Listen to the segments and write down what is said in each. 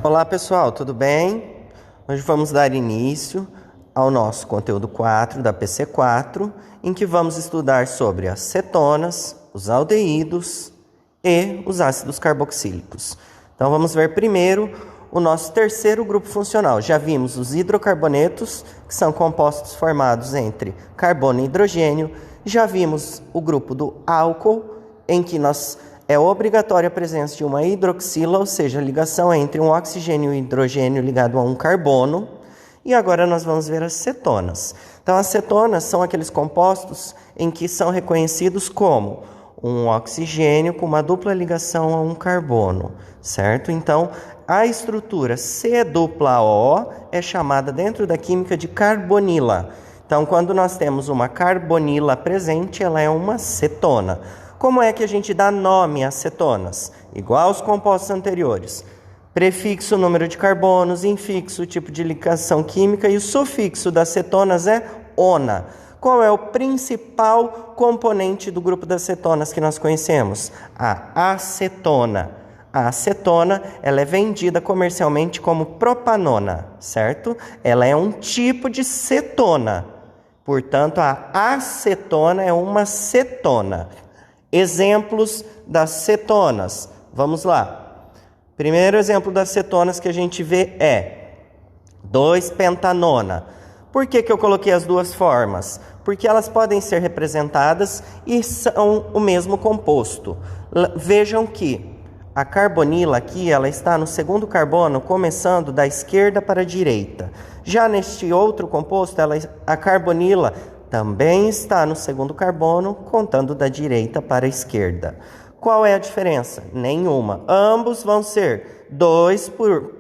Olá pessoal, tudo bem? Hoje vamos dar início ao nosso conteúdo 4 da PC4, em que vamos estudar sobre as cetonas, os aldeídos e os ácidos carboxílicos. Então vamos ver primeiro o nosso terceiro grupo funcional. Já vimos os hidrocarbonetos, que são compostos formados entre carbono e hidrogênio. Já vimos o grupo do álcool, em que é obrigatória a presença de uma hidroxila, ou seja, a ligação entre um oxigênio e hidrogênio ligado a um carbono. E agora nós vamos ver as cetonas. Então, as cetonas são aqueles compostos em que são reconhecidos como um oxigênio com uma dupla ligação a um carbono, certo? Então, a estrutura C-O é chamada dentro da química de carbonila. Então, quando nós temos uma carbonila presente, ela é uma cetona. Como é que a gente dá nome às cetonas? Igual aos compostos anteriores. Prefixo, número de carbonos, infixo, tipo de ligação química, e o sufixo das cetonas é ona. Qual é o principal componente do grupo das cetonas que nós conhecemos? A acetona. A acetona, ela é vendida comercialmente como propanona, certo? Ela é um tipo de cetona. Portanto, a acetona é uma cetona. Exemplos das cetonas. Vamos lá. Primeiro exemplo das cetonas que a gente vê é 2-pentanona. Por que eu coloquei as duas formas? Porque elas podem ser representadas e são o mesmo composto. Vejam que a carbonila aqui, ela está no segundo carbono, começando da esquerda para a direita. Já neste outro composto, a carbonila também está no segundo carbono, contando da direita para a esquerda. Qual é a diferença? Nenhuma. Ambos vão ser 2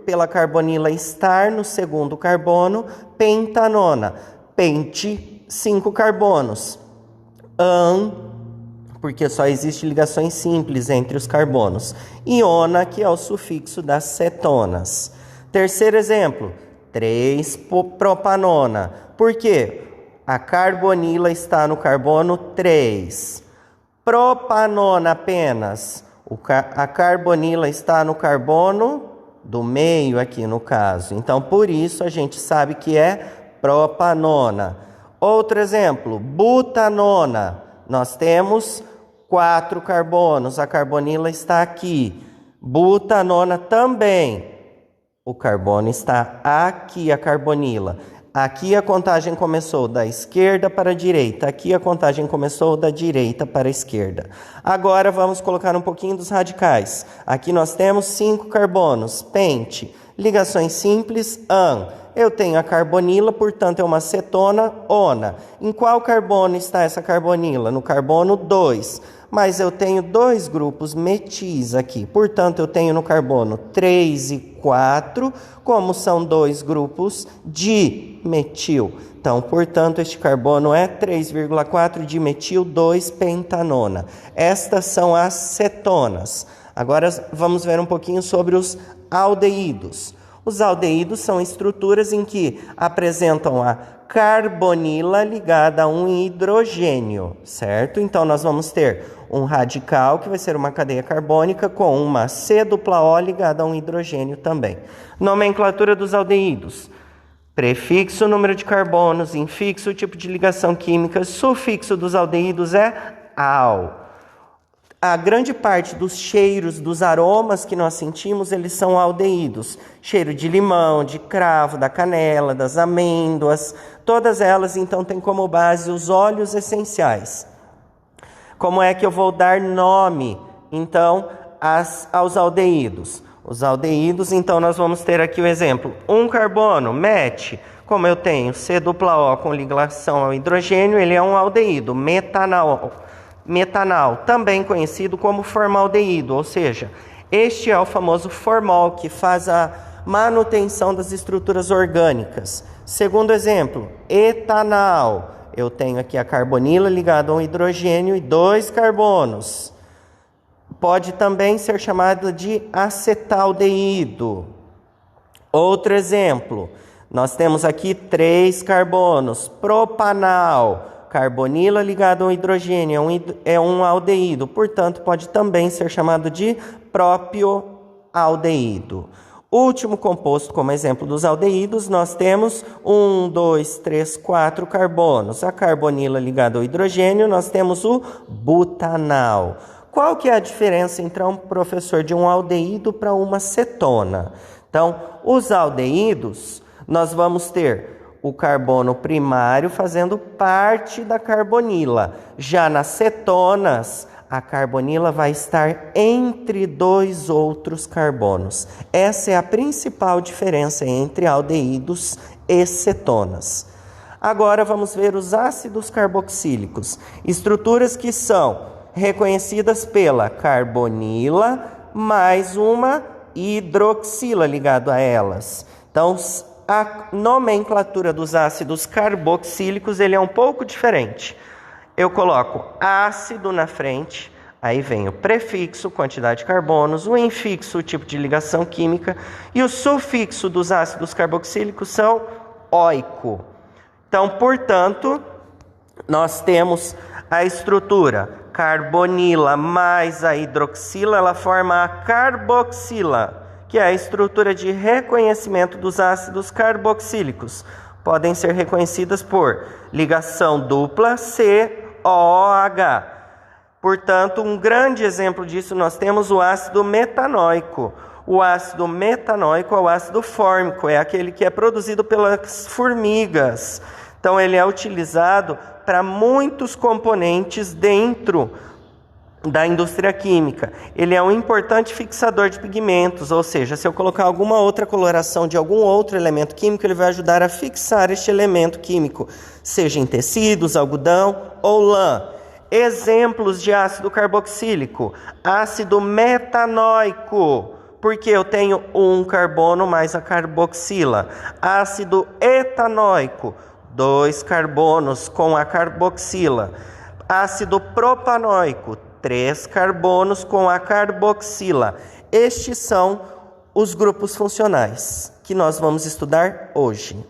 pela carbonila estar no segundo carbono, pentanona. Pente, 5 carbonos. Porque só existe ligações simples entre os carbonos. Iona, que é o sufixo das cetonas. Terceiro exemplo, 3-propanona. Por quê? A carbonila está no carbono 3. Propanona apenas. A carbonila está no carbono do meio aqui no caso. Então, por isso, a gente sabe que é propanona. Outro exemplo, butanona. Nós temos 4 carbonos. A carbonila está aqui. Butanona também. O carbono está aqui, a carbonila. Aqui a contagem começou da esquerda para a direita. Aqui a contagem começou da direita para a esquerda. Agora vamos colocar um pouquinho dos radicais. Aqui nós temos 5 carbonos. Pente. Ligações simples, an. Eu tenho a carbonila, portanto é uma cetona, ona. Em qual carbono está essa carbonila? No carbono 2. Mas eu tenho 2 grupos metis aqui. Portanto, eu tenho no carbono 3 e 4, como são 2 grupos dimetil. Então, portanto, este carbono é 3,4 dimetil 2-pentanona. Estas são as cetonas. Agora vamos ver um pouquinho sobre os aldeídos. Os aldeídos são estruturas em que apresentam a carbonila ligada a um hidrogênio, certo? Então, nós vamos ter um radical, que vai ser uma cadeia carbônica, com uma C-O ligada a um hidrogênio também. Nomenclatura dos aldeídos. Prefixo, número de carbonos, infixo, tipo de ligação química, sufixo dos aldeídos é -al. A grande parte dos cheiros, dos aromas que nós sentimos, eles são aldeídos. Cheiro de limão, de cravo, da canela, das amêndoas. Todas elas, então, têm como base os óleos essenciais. Como é que eu vou dar nome, então, aos aldeídos? Os aldeídos, então, nós vamos ter aqui o exemplo. Um carbono, met. Como eu tenho C-O com ligação ao hidrogênio, ele é um aldeído, metanol. Metanal, também conhecido como formaldeído, ou seja, este é o famoso formol que faz a manutenção das estruturas orgânicas. Segundo exemplo, etanal. Eu tenho aqui a carbonila ligada a um hidrogênio e 2 carbonos. Pode também ser chamada de acetaldeído. Outro exemplo, nós temos aqui 3 carbonos, propanal. Carbonila ligado ao hidrogênio é um aldeído, portanto, pode também ser chamado de próprio aldeído. Último composto, como exemplo dos aldeídos, nós temos 1, 2, 3, 4 carbonos. A carbonila ligada ao hidrogênio, nós temos o butanal. Qual que é a diferença, então, professor, de um aldeído para uma cetona? Então, os aldeídos, nós vamos ter o carbono primário fazendo parte da carbonila. Já nas cetonas, a carbonila vai estar entre dois outros carbonos. Essa é a principal diferença entre aldeídos e cetonas. Agora vamos ver os ácidos carboxílicos, estruturas que são reconhecidas pela carbonila mais uma hidroxila ligado a elas. Então, a nomenclatura dos ácidos carboxílicos ele é um pouco diferente. Eu coloco ácido na frente, aí vem o prefixo, quantidade de carbonos, o infixo, o tipo de ligação química, e o sufixo dos ácidos carboxílicos são oico. Então, portanto, nós temos a estrutura carbonila mais a hidroxila, ela forma a carboxila, que é a estrutura de reconhecimento dos ácidos carboxílicos. Podem ser reconhecidas por ligação dupla COOH. Portanto, um grande exemplo disso nós temos o ácido metanóico. O ácido metanóico é o ácido fórmico, é aquele que é produzido pelas formigas. Então, ele é utilizado para muitos componentes dentro da indústria química. Ele é um importante fixador de pigmentos, ou seja, se eu colocar alguma outra coloração de algum outro elemento químico, ele vai ajudar a fixar este elemento químico, seja em tecidos, algodão ou lã. Exemplos de ácido carboxílico: ácido metanóico, porque eu tenho um carbono mais a carboxila. Ácido etanóico, 2 carbonos com a carboxila. Ácido propanóico, 3 carbonos com a carboxila. Estes são os grupos funcionais que nós vamos estudar hoje.